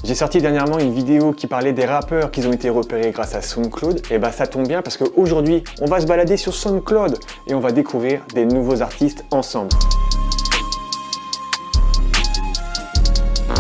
J'ai sorti dernièrement une vidéo qui parlait des rappeurs qui ont été repérés grâce à SoundCloud. Et bah ça tombe bien parce qu'aujourd'hui, on va se balader sur SoundCloud et on va découvrir des nouveaux artistes ensemble.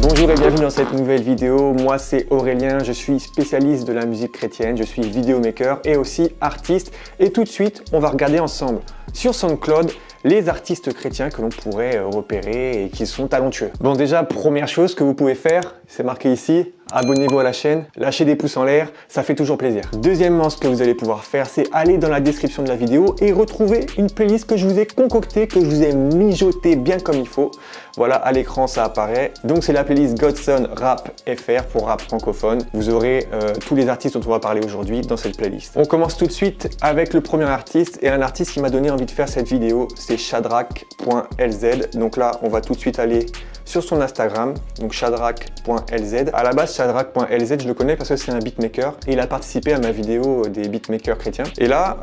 Bonjour et bienvenue dans cette nouvelle vidéo. Moi c'est Aurélien, je suis spécialiste de la musique chrétienne, je suis vidéomaker et aussi artiste. Et tout de suite, on va regarder ensemble sur SoundCloud les artistes chrétiens que l'on pourrait repérer et qui sont talentueux. Bon déjà, première chose que vous pouvez faire, c'est marqué ici, abonnez-vous à la chaîne, lâchez des pouces en l'air, ça fait toujours plaisir. Deuxièmement, ce que vous allez pouvoir faire, c'est aller dans la description de la vidéo et retrouver une playlist que je vous ai concoctée, que je vous ai mijotée bien comme il faut. Voilà, à l'écran ça apparaît. Donc c'est la playlist Godson Rap FR pour rap francophone. Vous aurez tous les artistes dont on va parler aujourd'hui dans cette playlist. On commence tout de suite avec le premier artiste et un artiste qui m'a donné envie de faire cette vidéo, c'est Shadrach.lz. Donc là, on va tout de suite aller sur son Instagram, donc shadrach.lz. À la base, shadrach.lz, je le connais parce que c'est un beatmaker et il a participé à ma vidéo des beatmakers chrétiens. Et là,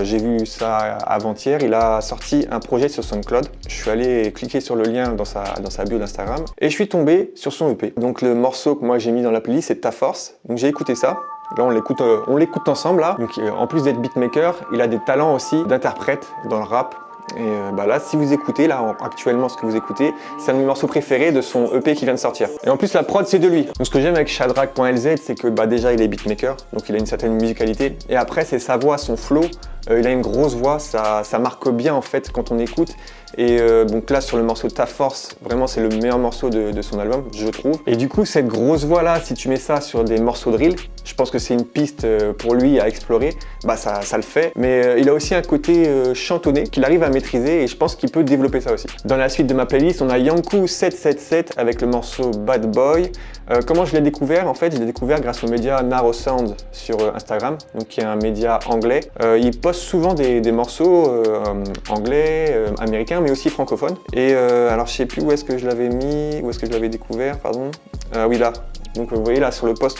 j'ai vu ça avant-hier, il a sorti un projet sur SoundCloud. Je suis allé cliquer sur le lien dans sa bio d'Instagram et je suis tombé sur son EP. Donc le morceau que moi j'ai mis dans la playlist, c'est Ta Force. Donc j'ai écouté ça. Là, on l'écoute ensemble là. Donc en plus d'être beatmaker, il a des talents aussi d'interprète dans le rap. Et là, si vous écoutez, là, actuellement, ce que vous écoutez, c'est un de mes morceaux préférés de son EP qui vient de sortir. Et en plus, la prod, c'est de lui. Donc, ce que j'aime avec Shadrach.lz, c'est que déjà, il est beatmaker, donc il a une certaine musicalité. Et après, c'est sa voix, son flow. Il a une grosse voix, ça marque bien en fait quand on écoute. Et donc là sur le morceau Ta Force, vraiment c'est le meilleur morceau de son album, je trouve. Et du coup cette grosse voix là, si tu mets ça sur des morceaux de drill, je pense que c'est une piste pour lui à explorer, bah ça le fait. Mais il a aussi un côté chantonné qu'il arrive à maîtriser et je pense qu'il peut développer ça aussi. Dans la suite de ma playlist, on a Yankou777 avec le morceau Bad Boy. Comment je l'ai découvert? En fait, je l'ai découvert grâce au média Narrow Sound sur Instagram, donc qui est un média anglais. Il poste souvent des morceaux anglais, américains, mais aussi francophones. Et alors, je sais plus où est-ce que je l'avais mis, où est-ce que je l'avais découvert, pardon. Oui, là. Donc, vous voyez là sur le post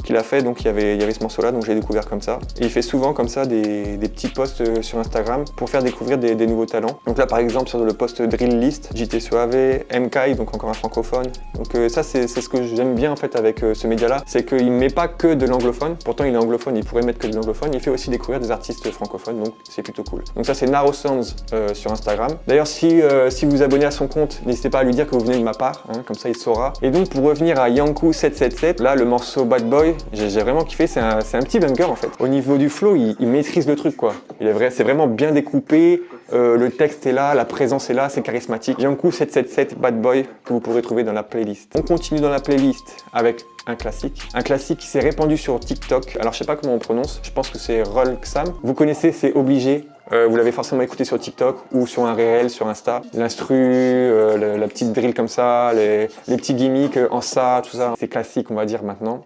qu'il a fait, donc il y avait ce morceau là, donc j'ai découvert comme ça. Et il fait souvent comme ça des petits posts sur Instagram pour faire découvrir des nouveaux talents. Donc là par exemple sur le post Drill List, JT Suave, MKay, donc encore un francophone. Donc ça c'est ce que j'aime bien en fait avec ce média là, c'est qu'il ne met pas que de l'anglophone, pourtant il est anglophone, il pourrait mettre que de l'anglophone, il fait aussi découvrir des artistes francophones, donc c'est plutôt cool. Donc ça c'est Narrow Sounds sur Instagram. D'ailleurs si vous vous abonnez à son compte, n'hésitez pas à lui dire que vous venez de ma part, hein, comme ça il saura. Et donc pour revenir à Yankou777, là le morceau Bad Boy, j'ai vraiment kiffé, c'est un petit banger en fait. Au niveau du flow, il maîtrise le truc quoi. C'est vraiment bien découpé, le texte est là, la présence est là, c'est charismatique. Yankou777 Bad Boy que vous pourrez trouver dans la playlist. On continue dans la playlist avec un classique qui s'est répandu sur TikTok. Alors je sais pas comment on prononce, je pense que c'est Rolksam. Vous connaissez, c'est Obligé. Vous l'avez forcément écouté sur TikTok ou sur un réel, sur Insta. L'instru, la petite drill comme ça, les petits gimmicks en ça, tout ça. C'est classique, on va dire maintenant.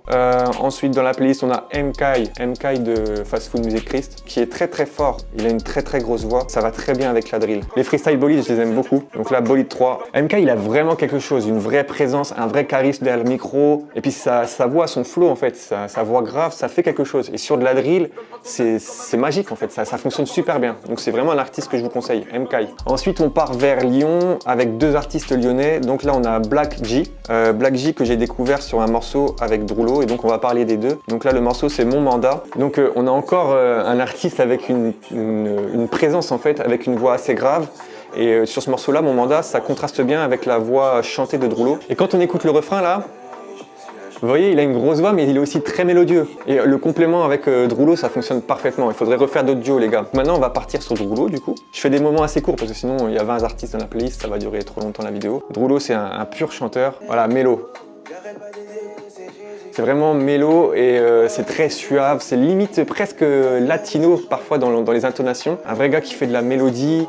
Ensuite, dans la playlist, on a MKay de Fast Food Music Christ, qui est très très fort. Il a une très très grosse voix. Ça va très bien avec la drill. Les freestyle Bolide, je les aime beaucoup. Donc là, Bolide 3. MKay, il a vraiment quelque chose, une vraie présence, un vrai charisme derrière le micro. Et puis sa voix, son flow en fait, sa voix grave, ça fait quelque chose. Et sur de la drill, c'est magique en fait. Ça fonctionne super bien. Donc c'est vraiment un artiste que je vous conseille, MKay. Ensuite on part vers Lyon avec deux artistes lyonnais. Donc là on a Black J que j'ai découvert sur un morceau avec Drulo et donc on va parler des deux. Donc là le morceau c'est Mon Mandat. Donc on a encore un artiste avec une présence en fait, avec une voix assez grave. Et sur ce morceau là, Mon Mandat, ça contraste bien avec la voix chantée de Drulo. Et quand on écoute le refrain là, vous voyez, il a une grosse voix, mais il est aussi très mélodieux. Et le complément avec Drulo, ça fonctionne parfaitement. Il faudrait refaire d'autres duos, les gars. Maintenant, on va partir sur Drulo, du coup. Je fais des moments assez courts, parce que sinon, il y a 20 artistes dans la playlist, ça va durer trop longtemps la vidéo. Drulo, c'est un pur chanteur. Voilà, mélo. C'est vraiment mélo et c'est très suave, c'est limite presque latino parfois dans les intonations. Un vrai gars qui fait de la mélodie,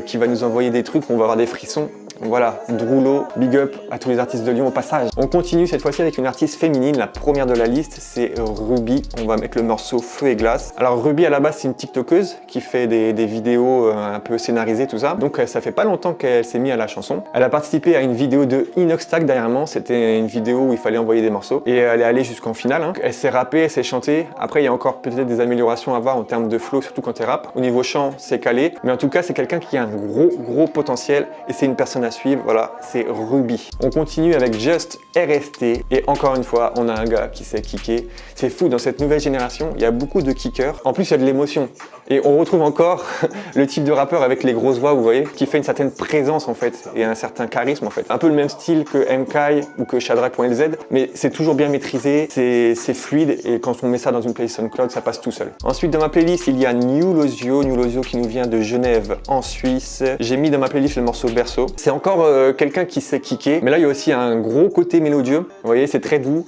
qui va nous envoyer des trucs où on va avoir des frissons. Voilà, Drulo, big up à tous les artistes de Lyon au passage. On continue cette fois-ci avec une artiste féminine, la première de la liste, c'est Ruby. On va mettre le morceau Feu et Glace. Alors Ruby à la base c'est une tiktokeuse qui fait des vidéos un peu scénarisées, tout ça. Donc ça fait pas longtemps qu'elle s'est mise à la chanson. Elle a participé à une vidéo de Inoxtag dernièrement, c'était une vidéo où il fallait envoyer des morceaux. Et elle est allée jusqu'en finale, hein. Elle s'est rappée, elle s'est chantée. Après il y a encore peut-être des améliorations à voir en termes de flow, surtout quand elle rappe. Au niveau chant, c'est calé. Mais en tout cas c'est quelqu'un qui a un gros potentiel et c'est une personne à suivre, voilà, c'est Ruby. On continue avec Just RST et encore une fois, on a un gars qui sait kicker. C'est fou, dans cette nouvelle génération, il y a beaucoup de kickers. En plus, il y a de l'émotion. Et on retrouve encore le type de rappeur avec les grosses voix, vous voyez, qui fait une certaine présence en fait et un certain charisme en fait. Un peu le même style que MK ou que Shadrach.lz, mais c'est toujours bien maîtrisé, c'est fluide et quand on met ça dans une playlist SoundCloud, ça passe tout seul. Ensuite, dans ma playlist, il y a New Lozio qui nous vient de Genève en Suisse. J'ai mis dans ma playlist le morceau Berceau. C'est encore quelqu'un qui sait kicker, mais là il y a aussi un gros côté mélodieux. Vous voyez, c'est très doux.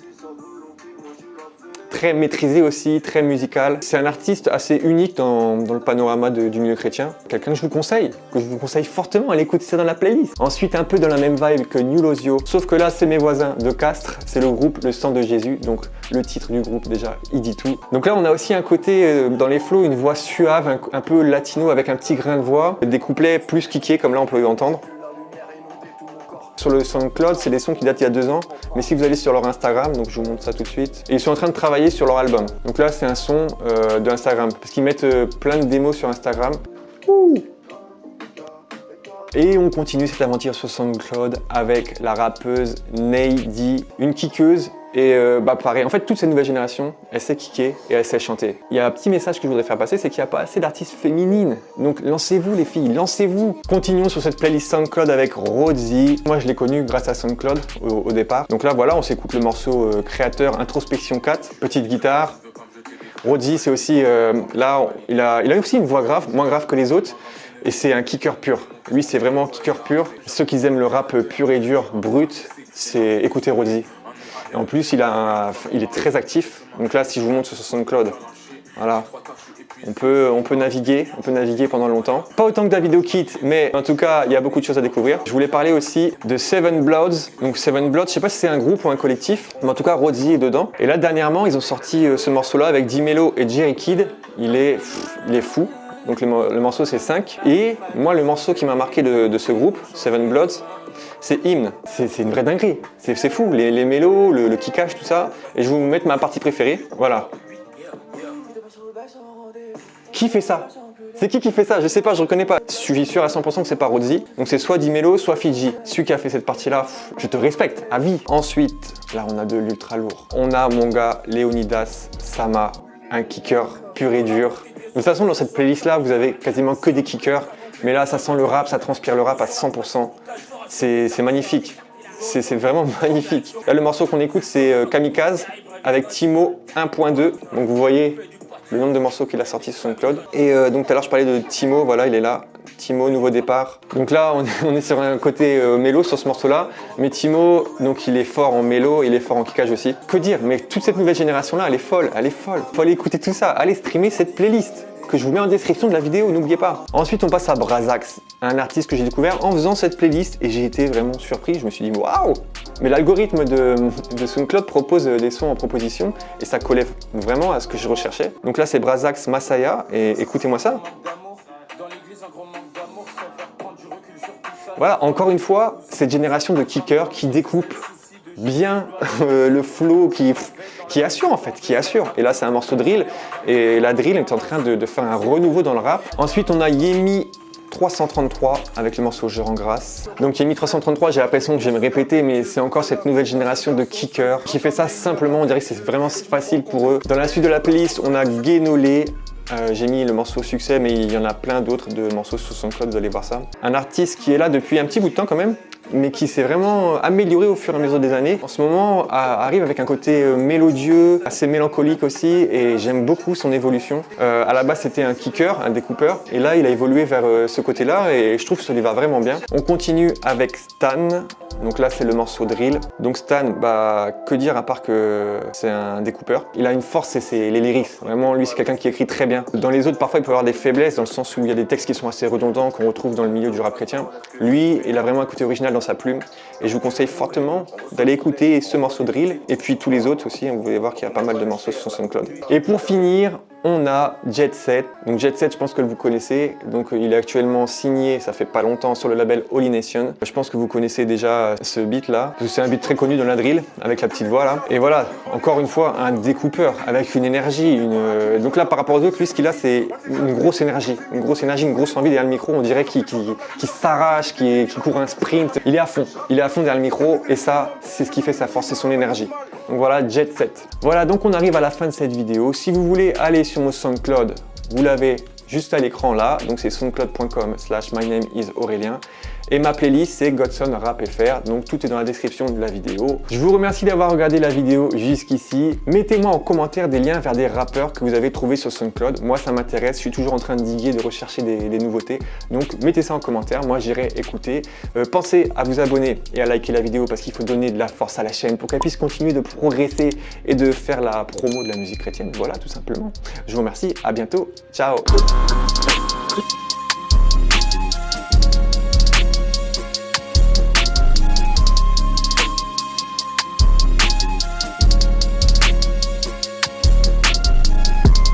Très maîtrisé aussi, très musical. C'est un artiste assez unique dans le panorama du milieu chrétien. Quelqu'un que je vous conseille fortement, allez écouter ça dans la playlist. Ensuite, un peu dans la même vibe que New Lozio, sauf que là, c'est mes voisins de Castres. C'est le groupe Le Sang de Jésus, donc le titre du groupe déjà, il dit tout. Donc là, on a aussi un côté dans les flows, une voix suave, un peu latino avec un petit grain de voix, des couplets plus kickés comme là on peut entendre. Sur le SoundCloud, c'est des sons qui datent il y a 2 ans, mais si vous allez sur leur Instagram, donc je vous montre ça tout de suite, et ils sont en train de travailler sur leur album. Donc là, c'est un son de Instagram, parce qu'ils mettent plein de démos sur Instagram. Ouh. Et on continue cette aventure sur SoundCloud avec la rappeuse Nady, une kickeuse. Et pareil, en fait toute cette nouvelle génération, elle sait kicker et elle sait chanter. Il y a un petit message que je voudrais faire passer, c'est qu'il n'y a pas assez d'artistes féminines. Donc lancez-vous les filles, lancez-vous. Continuons sur cette playlist SoundCloud avec Rodsy. Moi je l'ai connu grâce à SoundCloud au départ. Donc là voilà, on s'écoute le morceau créateur Introspection 4, petite guitare. Rodsy c'est aussi, là il a aussi une voix grave, moins grave que les autres. Et c'est un kicker pur. Lui c'est vraiment kicker pur. Ceux qui aiment le rap pur et dur, brut, c'est écouter Rodsy. Et en plus, il est très actif. Donc là, si je vous montre sur SoundCloud, voilà, on peut naviguer pendant longtemps. Pas autant que Davido Kid, mais en tout cas, il y a beaucoup de choses à découvrir. Je voulais parler aussi de Seven Bloods. Donc Seven Bloods, je sais pas si c'est un groupe ou un collectif, mais en tout cas, Rodsy est dedans. Et là, dernièrement, ils ont sorti ce morceau-là avec D-Melo et Jerry Kidd. Il est fou. Donc le morceau, c'est 5. Et moi, le morceau qui m'a marqué de ce groupe, Seven Bloods, c'est Hymne. C'est une vraie dinguerie. C'est fou, les mélos, le kickage, tout ça. Et je vais vous mettre ma partie préférée. Voilà. Qui fait ça? C'est qui fait ça? Je sais pas, je reconnais pas. Je suis sûr à 100% que c'est pas Rodsy. Donc c'est soit D-Melo, soit Fiji. Celui qui a fait cette partie-là, je te respecte, à vie. Ensuite, là on a de l'ultra lourd. On a mon gars Léonidas Sama, un kicker pur et dur. De toute façon, dans cette playlist-là, vous avez quasiment que des kickers. Mais là, ça sent le rap, ça transpire le rap à 100%. C'est magnifique. C'est vraiment magnifique. Là, le morceau qu'on écoute, c'est Kamikaze avec Timo 1.2. Donc vous voyez le nombre de morceaux qu'il a sortis sur SoundCloud. Et donc tout à l'heure, je parlais de Timo, voilà, il est là. Timo, nouveau départ. Donc là, on est sur un côté mélo sur ce morceau-là. Mais Timo, donc il est fort en mélo, il est fort en kickage aussi. Que dire? Mais toute cette nouvelle génération-là, elle est folle, elle est folle. Faut aller écouter tout ça, allez streamer cette playlist que je vous mets en description de la vidéo, n'oubliez pas. Ensuite, on passe à Brazax, un artiste que j'ai découvert en faisant cette playlist et j'ai été vraiment surpris. Je me suis dit, waouh! Mais l'algorithme de SoundCloud propose des sons en proposition et ça collait vraiment à ce que je recherchais. Donc là, c'est Brazax Masaya et écoutez-moi ça. Voilà, encore une fois, cette génération de kickers qui découpe bien le flow, qui assure en fait, qui assure. Et là, c'est un morceau drill et la drill est en train de faire un renouveau dans le rap. Ensuite, on a Yemi 333 avec le morceau Je rends grâce. Donc Yemi 333, j'ai l'impression que je vais me répéter, mais c'est encore cette nouvelle génération de kickers qui fait ça simplement. On dirait que c'est vraiment facile pour eux. Dans la suite de la playlist, on a Guénolé. J'ai mis le morceau Succès, mais il y en a plein d'autres de morceaux sur SoundCloud, vous allez voir ça. Un artiste qui est là depuis un petit bout de temps quand même, mais qui s'est vraiment amélioré au fur et à mesure des années. En ce moment, arrive avec un côté mélodieux, assez mélancolique aussi, et j'aime beaucoup son évolution. À la base, c'était un kicker, un découpeur, et là, il a évolué vers ce côté-là, et je trouve que ça lui va vraiment bien. On continue avec Stan. Donc là, c'est le morceau drill. Donc Stan, que dire à part que c'est un découpeur. Il a une force, c'est les lyrics. Vraiment, lui, c'est quelqu'un qui écrit très bien. Dans les autres, parfois, il peut y avoir des faiblesses, dans le sens où il y a des textes qui sont assez redondants, qu'on retrouve dans le milieu du rap chrétien. Lui, il a vraiment un côté original dans sa plume. Et je vous conseille fortement d'aller écouter ce morceau drill, et puis tous les autres aussi. Vous allez voir qu'il y a pas mal de morceaux sur son SoundCloud. Et pour finir, on a Jet Set. Donc Jet Set, je pense que vous connaissez. Donc il est actuellement signé, ça fait pas longtemps, sur le label Holy Nation. Je pense que vous connaissez déjà ce beat là. C'est un beat très connu dans la drill, avec la petite voix là. Et voilà, encore une fois, un découpeur avec une énergie. Donc là, par rapport aux autres, lui, ce qu'il a, c'est une grosse énergie, une grosse envie derrière le micro. On dirait qu'il s'arrache, qu'il court un sprint. Il est à fond derrière le micro. Et ça, c'est ce qui fait sa force, c'est son énergie. Donc voilà, Jet Set. Voilà, donc on arrive à la fin de cette vidéo. Si vous voulez aller sur mon SoundCloud, vous l'avez juste à l'écran là. Donc c'est soundcloud.com/mynameisAurélien. Et ma playlist, c'est Godson Rap FR. Donc tout est dans la description de la vidéo. Je vous remercie d'avoir regardé la vidéo jusqu'ici. Mettez-moi en commentaire des liens vers des rappeurs que vous avez trouvés sur SoundCloud. Moi, ça m'intéresse. Je suis toujours en train de diguer, de rechercher des nouveautés. Donc mettez ça en commentaire. Moi, j'irai écouter. Pensez à vous abonner et à liker la vidéo parce qu'il faut donner de la force à la chaîne pour qu'elle puisse continuer de progresser et de faire la promo de la musique chrétienne. Voilà, tout simplement. Je vous remercie. À bientôt. Ciao.